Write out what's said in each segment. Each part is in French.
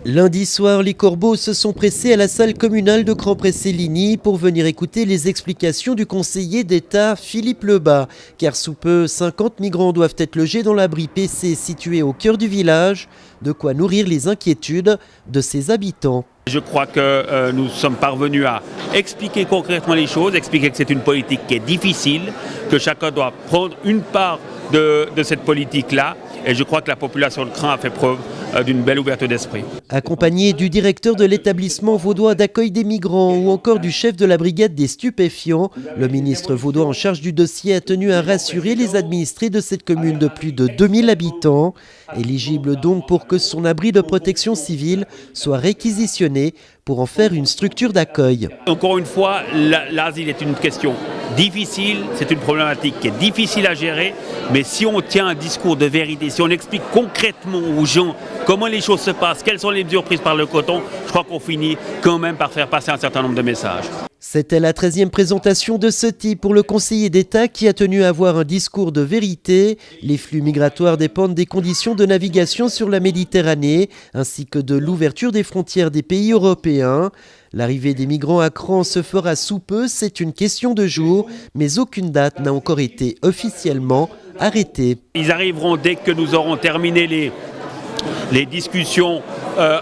Lundi soir, les corbeaux se sont pressés à la salle communale de Cran-Pressé-Ligny pour venir écouter les explications du conseiller d'État Philippe Lebas. Car sous peu, 50 migrants doivent être logés dans l'abri PC situé au cœur du village, de quoi nourrir les inquiétudes de ses habitants. Je crois que nous sommes parvenus à expliquer concrètement les choses, expliquer que c'est une politique qui est difficile, que chacun doit prendre une part de cette politique-là. Et je crois que la population de Cran a fait preuve d'une belle ouverture d'esprit. Accompagné du directeur de l'établissement vaudois d'accueil des migrants ou encore du chef de la brigade des stupéfiants, le ministre vaudois en charge du dossier a tenu à rassurer les administrés de cette commune de plus de 2000 habitants, éligible donc pour que son abri de protection civile soit réquisitionné pour en faire une structure d'accueil. Encore une fois, l'asile est une question difficile, c'est une problématique qui est difficile à gérer, mais si on tient un discours de vérité, si on explique concrètement aux gens comment les choses se passent, quelles sont les mesures prises par le coton, je crois qu'on finit quand même par faire passer un certain nombre de messages. C'était la 13e présentation de ce type pour le conseiller d'État qui a tenu à avoir un discours de vérité. Les flux migratoires dépendent des conditions de navigation sur la Méditerranée ainsi que de l'ouverture des frontières des pays européens. L'arrivée des migrants à Cran se fera sous peu, c'est une question de jours, mais aucune date n'a encore été officiellement arrêtée. Ils arriveront dès que nous aurons terminé les discussions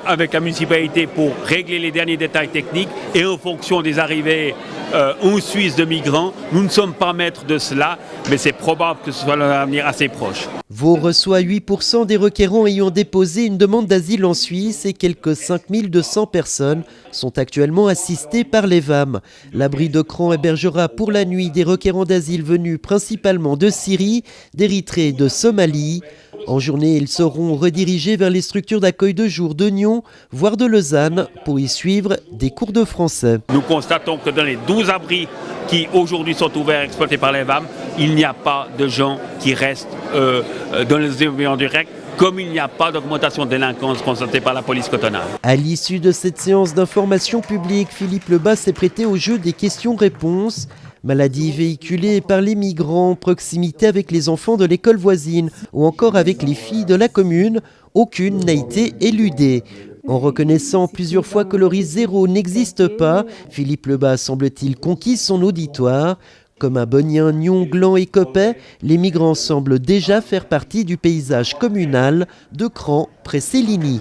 avec la municipalité pour régler les derniers détails techniques et en fonction des arrivées en Suisse de migrants. Nous ne sommes pas maîtres de cela, mais c'est probable que ce soit un avenir assez proche. Vaud reçoit 8% des requérants ayant déposé une demande d'asile en Suisse et quelques 5200 personnes sont actuellement assistées par les VAM. L'abri de Cran hébergera pour la nuit des requérants d'asile venus principalement de Syrie, d'Érythrée et de Somalie. En journée, ils seront redirigés vers les structures d'accueil de jour de Nyon, voire de Lausanne, pour y suivre des cours de français. Nous constatons que dans les 12 abris qui aujourd'hui sont ouverts et exploités par les VAM, il n'y a pas de gens qui restent dans les environnements directs, comme il n'y a pas d'augmentation de délinquance constatée par la police cantonale. À l'issue de cette séance d'information publique, Philippe Lebas s'est prêté au jeu des questions-réponses. Maladies véhiculées par les migrants, proximité avec les enfants de l'école voisine ou encore avec les filles de la commune, aucune n'a été éludée. En reconnaissant plusieurs fois que le risque zéro n'existe pas, Philippe Lebas semble-t-il conquis son auditoire. Comme à Bonien, Nyon, Gland et Coppet, les migrants semblent déjà faire partie du paysage communal de Cran-Pressé-Ligny.